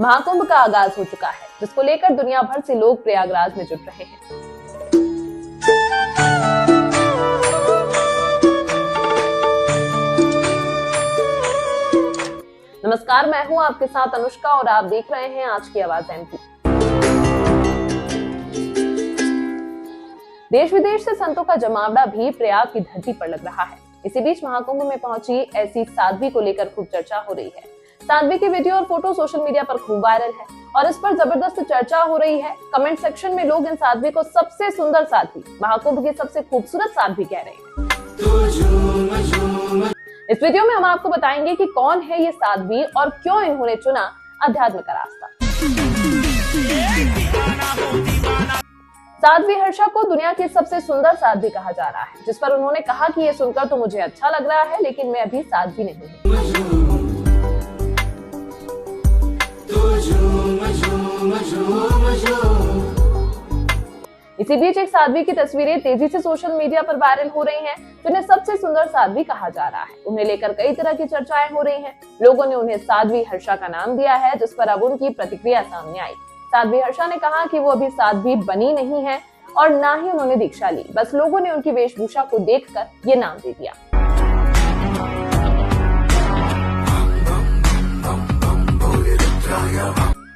महाकुंभ का आगाज हो चुका है, जिसको लेकर दुनिया भर से लोग प्रयागराज में जुट रहे हैं। नमस्कार, मैं हूं आपके साथ अनुष्का और आप देख रहे हैं आज की आवाज एमपी। देश विदेश से संतों का जमावड़ा भी प्रयाग की धरती पर लग रहा है। इसी बीच महाकुंभ में पहुंची ऐसी साध्वी को लेकर खूब चर्चा हो रही है। साध्वी की वीडियो और फोटो सोशल मीडिया पर खूब वायरल है और इस पर जबरदस्त चर्चा हो रही है। कमेंट सेक्शन में लोग इन साध्वी को सबसे सुंदर साध्वी, महाकुंभ की सबसे खूबसूरत साध्वी कह रहे हैं। इस वीडियो में हम आपको बताएंगे कि कौन है ये साध्वी और क्यों इन्होंने चुना अध्यात्म का रास्ता। साध्वी हर्षा को दुनिया की सबसे सुंदर साध्वी कहा जा रहा है, जिस पर उन्होंने कहा कि ये सुनकर तो मुझे अच्छा लग रहा है, लेकिन मैं अभी साध्वी नहीं हूँ। इसी बीच एक साध्वी की तस्वीरें तेजी से सोशल मीडिया पर वायरल हो रही हैं, जिन्हें सबसे सुंदर साध्वी कहा जा रहा है। उन्हें लेकर कई तरह की चर्चाएं हो रही हैं। लोगों ने उन्हें साध्वी हर्षा का नाम दिया है, जिस पर अब उनकी प्रतिक्रिया सामने आई। साध्वी हर्षा ने कहा कि वो अभी साध्वी बनी नहीं है और ना ही उन्होंने दीक्षा ली, बस लोगों ने उनकी वेशभूषा को देखकर ये नाम दे दिया।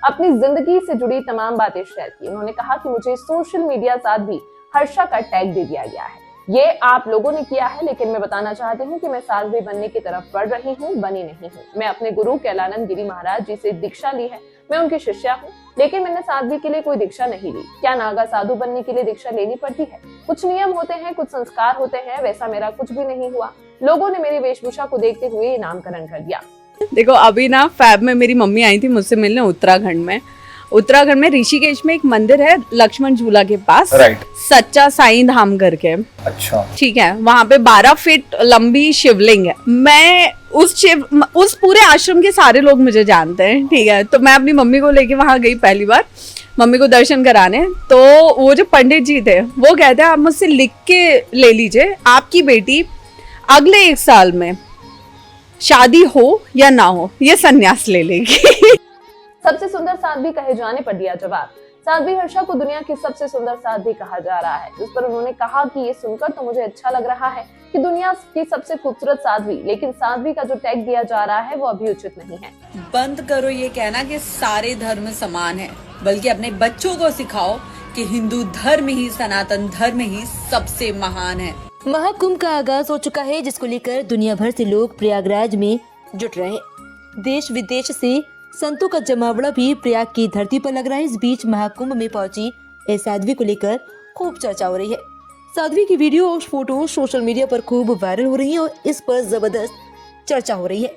अपनी जिंदगी से जुड़ी तमाम बातें शेयर की। उन्होंने कहा कि मुझे सोशल मीडिया साध्वी हर्षा का टैग दे दिया गया है। ये आप लोगों ने किया है, लेकिन मैं बताना चाहती हूँ कि मैं साध्वी बनने की तरफ बढ़ रही हूँ, बनी नहीं हूँ। मैं अपने गुरु कैलानंद गिरी महाराज जी से दीक्षा ली है, मैं उनकी शिष्या हूँ, लेकिन मैंने साध्वी के लिए कोई दीक्षा नहीं ली। क्या नागा साधु बनने के लिए दीक्षा लेनी पड़ती है? कुछ नियम होते हैं, कुछ संस्कार होते हैं, वैसा मेरा कुछ भी नहीं हुआ। लोगों ने मेरी वेशभूषा को देखते हुए ये नामकरण कर दिया। देखो, अभी ना फैब में मेरी मम्मी आई थी मुझसे मिलने उत्तराखंड में ऋषिकेश में एक मंदिर है लक्ष्मण झूला के पास, सच्चा साईं धाम करके। अच्छा, ठीक है। वहाँ पे 12 फीट लंबी शिवलिंग है। मैं उस पूरे आश्रम के सारे लोग मुझे जानते हैं, ठीक है। तो मैं अपनी मम्मी को लेके वहाँ गई पहली बार, मम्मी को दर्शन कराने। तो वो जो पंडित जी थे वो कहते हैं आप मुझसे लिख के ले लीजिए, आपकी बेटी अगले 1 साल में शादी हो या ना हो ये सन्यास ले लेगी। सबसे सुंदर साध्वी कहे जाने पर दिया जवाब। साध्वी हर्षा को दुनिया की सबसे सुंदर साध्वी कहा जा रहा है, जिस पर उन्होंने कहा कि ये सुनकर तो मुझे अच्छा लग रहा है कि दुनिया की सबसे खूबसूरत साध्वी, लेकिन साध्वी का जो टैग दिया जा रहा है वो अभी उचित नहीं है। बंद करो ये कहना कि सारे धर्म समान है, बल्कि अपने बच्चों को सिखाओ कि हिंदू धर्म ही, सनातन धर्म ही सबसे महान है। महाकुंभ का आगाज हो चुका है, जिसको लेकर दुनिया भर से लोग प्रयागराज में जुट रहे हैं। देश विदेश से संतों का जमावड़ा भी प्रयाग की धरती पर लग रहा है। इस बीच महाकुंभ में पहुंची इस साध्वी को लेकर खूब चर्चा हो रही है। साध्वी की वीडियो और फोटो सोशल मीडिया पर खूब वायरल हो रही है और इस पर जबरदस्त चर्चा हो रही है।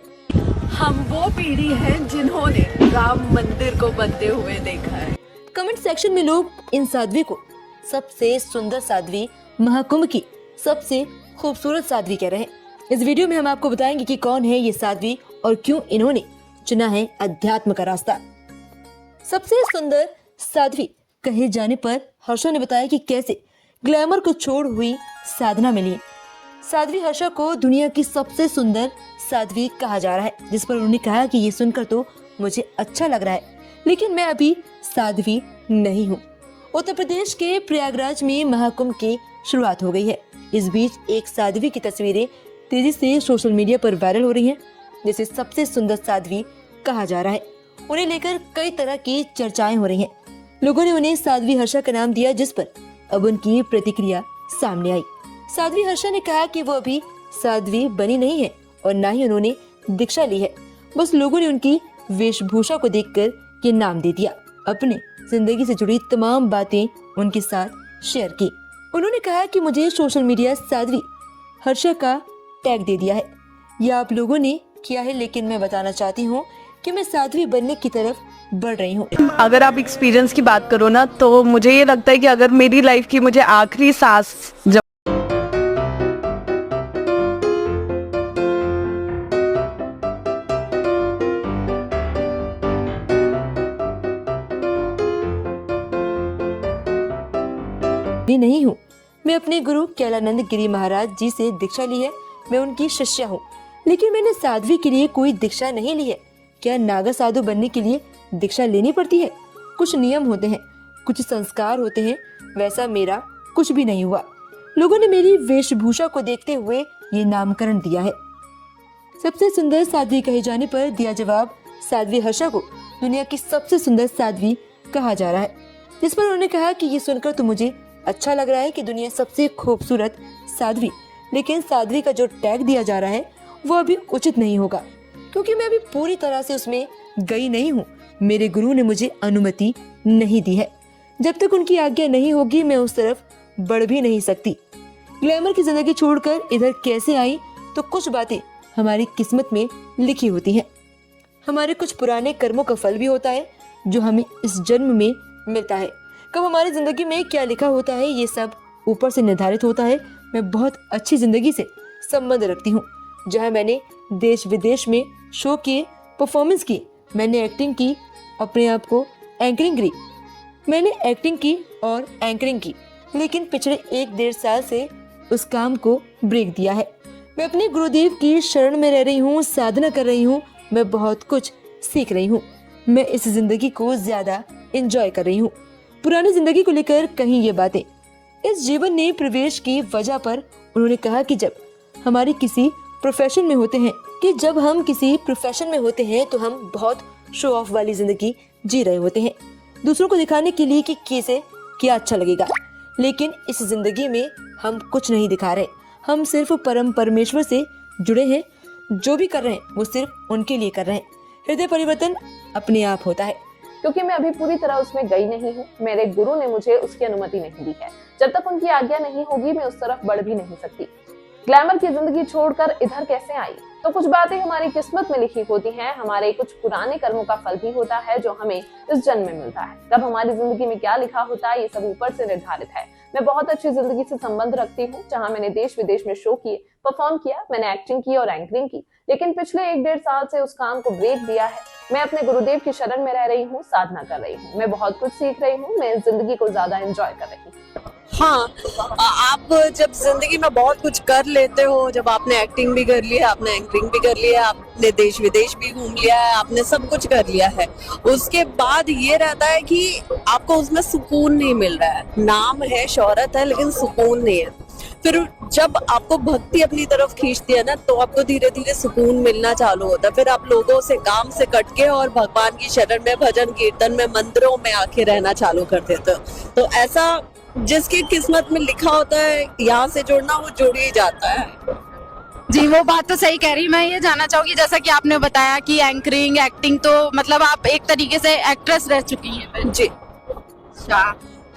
हम वो पीढ़ी है जिन्होंने राम मंदिर को बनते हुए देखा है। कमेंट सेक्शन में लोग इन साध्वी को सबसे सुंदर साध्वी, महाकुंभ की सबसे खूबसूरत साध्वी कह रहे हैं। इस वीडियो में हम आपको बताएंगे कि कौन है ये साध्वी और क्यों इन्होंने चुना है अध्यात्म का रास्ता। सबसे सुंदर साध्वी कहे जाने पर हर्षा ने बताया कि कैसे ग्लैमर को छोड़ हुई साधना मिली। साध्वी हर्षा को दुनिया की सबसे सुंदर साध्वी कहा जा रहा है, जिस पर उन्होंने कहा कि ये सुनकर तो मुझे अच्छा लग रहा है, लेकिन मैं अभी साध्वी नहीं हूँ। उत्तर प्रदेश के प्रयागराज में महाकुंभ की शुरुआत हो गई है। इस बीच एक साध्वी की तस्वीरें तेजी से सोशल मीडिया पर वायरल हो रही हैं, जिसे सबसे सुंदर साध्वी कहा जा रहा है। उन्हें लेकर कई तरह की चर्चाएं हो रही हैं। लोगों ने उन्हें साध्वी हर्षा का नाम दिया, जिस पर अब उनकी प्रतिक्रिया सामने आई। साध्वी हर्षा ने कहा कि वो अभी साध्वी बनी नहीं है और ना ही उन्होंने दीक्षा ली है, बस लोगों ने उनकी वेशभूषा को देखकर ये नाम दे दिया। अपने जिंदगी से जुड़ी तमाम बातें उनके साथ शेयर की। उन्होंने कहा कि मुझे सोशल मीडिया साध्वी हर्षा का टैग दे दिया है। यह आप लोगों ने किया है, लेकिन मैं बताना चाहती हूँ कि मैं साध्वी बनने की तरफ बढ़ रही हूँ। अगर आप एक्सपीरियंस की बात करो ना, तो मुझे ये लगता है कि अगर मेरी लाइफ की मुझे आखिरी सांस जब नहीं हूँ, मैं अपने गुरु कैलानंद गिरी महाराज जी से दीक्षा ली है, मैं उनकी शिष्या हूँ, लेकिन मैंने साध्वी के लिए कोई दीक्षा नहीं ली है। क्या नागा साधु बनने के लिए दीक्षा लेनी पड़ती है, कुछ नियम होते हैं, कुछ संस्कार होते हैं। वैसा मेरा कुछ भी नहीं हुआ। लोगों ने मेरी वेशभूषा को देखते हुए ये नामकरण दिया है। सबसे सुंदर साध्वी कहे जाने पर दिया जवाब साध्वी हर्षा को दुनिया की सबसे सुंदर साध्वी कहा जा रहा है, जिस पर उन्होंने कहा कि ये सुनकर तो मुझे अच्छा लग रहा है कि दुनिया सबसे खूबसूरत साध्वी, लेकिन साध्वी का जो टैग दिया जा रहा है वो अभी उचित नहीं होगा, क्योंकि मैं अभी पूरी तरह से उसमें गई नहीं हूँ। मेरे गुरु ने मुझे अनुमति नहीं दी है। जब तक उनकी आज्ञा नहीं होगी मैं उस तरफ बढ़ भी नहीं सकती। ग्लैमर की जिंदगी छोड़कर इधर कैसे आई, तो कुछ बातें हमारी किस्मत में लिखी होती हैं। हमारे कुछ पुराने कर्मों का फल भी होता है जो हमें इस जन्म में मिलता है। कब हमारी जिंदगी में क्या लिखा होता है ये सब ऊपर से निर्धारित होता है। मैं बहुत अच्छी जिंदगी से संबंध रखती हूँ, जहाँ मैंने देश विदेश में शो किए, परफॉर्मेंस की, मैंने एक्टिंग की, अपने आप को एंकरिंग करी, मैंने एक्टिंग की और एंकरिंग की, लेकिन पिछले 1-1.5 साल से उस काम को ब्रेक दिया है। मैं अपने गुरुदेव की शरण में रह रही हूँ, साधना कर रही हूँ, मैं बहुत कुछ सीख रही हूँ। मैं इस जिंदगी को ज्यादा एंजॉय कर रही हूँ। पुरानी जिंदगी को लेकर कहीं ये बातें इस जीवन ने प्रवेश की वजह पर उन्होंने कहा कि जब हमारी किसी प्रोफेशन में होते हैं तो हम बहुत शो ऑफ वाली जिंदगी जी रहे होते हैं, दूसरों को दिखाने के लिए कि कैसे क्या अच्छा लगेगा। लेकिन इस जिंदगी में हम कुछ नहीं दिखा रहे, हम सिर्फ परम परमेश्वर से जुड़े हैं। जो भी कर रहे हैं वो सिर्फ उनके लिए कर रहे हैं। हृदय परिवर्तन अपने आप होता है। क्योंकि मैं अभी पूरी तरह उसमें गई नहीं हूँ, मेरे गुरु ने मुझे उसकी अनुमति नहीं दी है। जब तक उनकी आज्ञा नहीं होगी मैं उस तरफ बढ़ भी नहीं सकती। ग्लैमर की जिंदगी छोड़कर इधर कैसे आई, तो कुछ बातें हमारी किस्मत में लिखी होती हैं। हमारे कुछ पुराने कर्मों का फल भी होता है जो हमें इस जन्म में मिलता है। कब हमारी जिंदगी में क्या लिखा होता है ये सब ऊपर से निर्धारित है। मैं बहुत अच्छी जिंदगी से संबंध रखती हूँ, जहाँ मैंने देश विदेश में शो किए, परफॉर्म किया, मैंने एक्टिंग की और एंकरिंग की, लेकिन पिछले 1-1.5 साल से उस काम को ब्रेक दिया है। मैं अपने गुरुदेव की शरण में रह रही हूँ, साधना कर रही हूँ, मैं बहुत कुछ सीख रही हूँ, मैं जिंदगी को ज्यादा एंजॉय कर रही हूँ। हाँ, आप जब जिंदगी में बहुत कुछ कर लेते हो, जब आपने एक्टिंग भी कर लिया, आपने एंकरिंग भी कर लिया, आपने देश विदेश भी घूम लिया है, आपने सब कुछ कर लिया है, उसके बाद ये रहता है कि आपको उसमें सुकून नहीं मिल रहा है। नाम है, शोहरत है, लेकिन सुकून नहीं है। फिर जब आपको भक्ति अपनी तरफ खींचती है ना, तो आपको धीरे धीरे सुकून मिलना चालू होता है। फिर आप लोगों से, काम से कटके और भगवान की शरण में, भजन कीर्तन में, मंदिरों में आके रहना चालू कर देते हो। तो ऐसा जिसकी किस्मत में लिखा होता है यहाँ से जुड़ना, वो जुड़ ही जाता है। जी, वो बात तो सही कह रही। मैं ये जानना चाहूंगी, जैसा कि आपने बताया कि एंकरिंग, एक्टिंग, तो मतलब आप एक तरीके से एक्ट्रेस रह चुकी हैं। जी। अच्छा,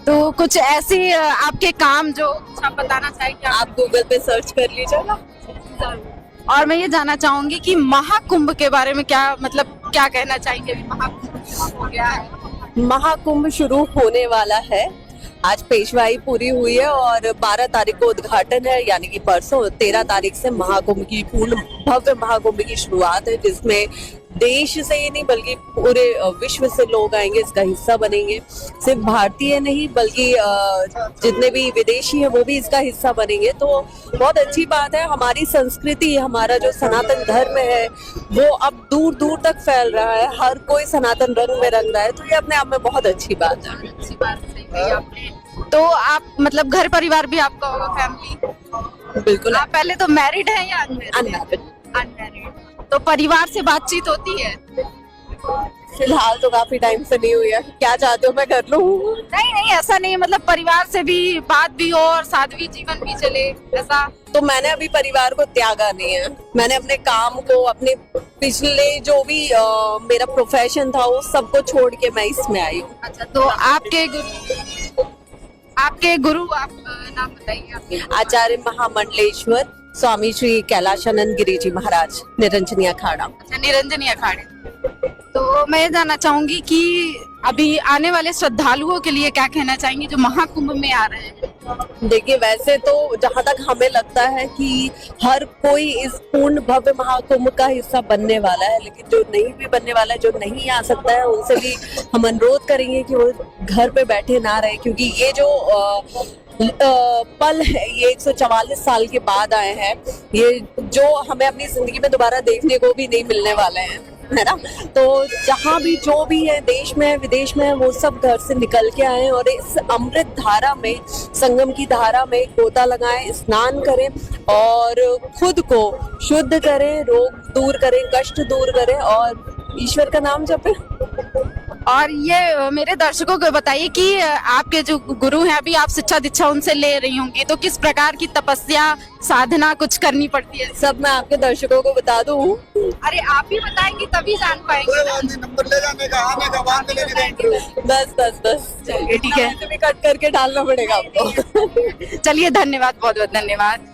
तो कुछ ऐसे आपके काम जो आप बताना चाहेंगे? आप गूगल पे सर्च कर लीजिएगा। और मैं ये जानना चाहूंगी कि महाकुंभ के बारे में क्या कहना चाहेंगे? महाकुंभ हो गया है, महाकुंभ शुरू होने वाला है। आज पेशवाई पूरी हुई है और 12 तारीख को उद्घाटन है, यानी कि परसों 13 तारीख से महाकुंभ की पूर्ण भव्य महाकुंभ की शुरुआत है, जिसमें देश से ही नहीं बल्कि पूरे विश्व से लोग आएंगे, इसका हिस्सा बनेंगे। सिर्फ भारतीय नहीं बल्कि जितने भी विदेशी हैं वो भी इसका हिस्सा बनेंगे। तो बहुत अच्छी बात है। हमारी संस्कृति, हमारा जो सनातन धर्म है वो अब दूर दूर तक फैल रहा है, हर कोई सनातन रंग में रंग रहा है, तो ये अपने आप में बहुत अच्छी बात है। अच्छी बात सही कही आपने। तो आप मतलब घर परिवार भी आपका होगा, फैमिली? बिल्कुल। आप पहले तो मैरिड हैं या अनमैरिड? अनमैरिड। तो परिवार से बातचीत होती है? फिलहाल तो काफी टाइम से नहीं हुई है। क्या चाहते हो मैं कर लूं? नहीं, ऐसा नहीं, मतलब परिवार से भी बात भी हो और साध्वी जीवन भी चले, ऐसा? तो मैंने अभी परिवार को त्यागा नहीं है। मैंने अपने काम को, अपने पिछले जो भी मेरा प्रोफेशन था वो सबको छोड़ के मैं इसमें आई हूँ। अच्छा, तो आपके गुरु आप नाम बताइए आपके? आचार्य महामंडलेश्वर स्वामी श्री कैलाशानंद गिरी जी महाराज, निरंजनी अखाड़ा। अच्छा, निरंजनी अखाड़े। तो मैं जानना चाहूंगी कि अभी आने वाले श्रद्धालुओं के लिए क्या कहना चाहेंगे जो महाकुंभ में आ रहे हैं? देखिए, वैसे तो जहाँ तक हमें लगता है कि हर कोई इस पूर्ण भव्य महाकुंभ का हिस्सा बनने वाला है, लेकिन जो नहीं भी बनने वाला है, जो नहीं आ सकता है, उनसे भी हम अनुरोध करेंगे कि वो घर पे बैठे ना रहे, क्योंकि ये जो पल है ये 144 साल के बाद आए हैं, ये जो हमें अपनी जिंदगी में दोबारा देखने को भी नहीं मिलने वाले हैं। है ना। तो जहाँ भी जो भी है, देश में है विदेश में है, वो सब घर से निकल के आए और इस अमृत धारा में, संगम की धारा में गोता लगाएं, स्नान करें और खुद को शुद्ध करें, रोग दूर करें, कष्ट दूर करें और ईश्वर का नाम जपें। और ये मेरे दर्शकों को बताइए कि आपके जो गुरु हैं, अभी आप शिक्षा दीक्षा उनसे ले रही होंगी, तो किस प्रकार की तपस्या साधना कुछ करनी पड़ती है? सब मैं आपके दर्शकों को बता दूं। अरे आप ही बताएंगे तभी जान पाएंगे। नंबर ले जाने का, आने का, बाद में लेने का। बस चलिए ठीक है, कट करके डालना पड़ेगा आपको। चलिए धन्यवाद, बहुत बहुत धन्यवाद।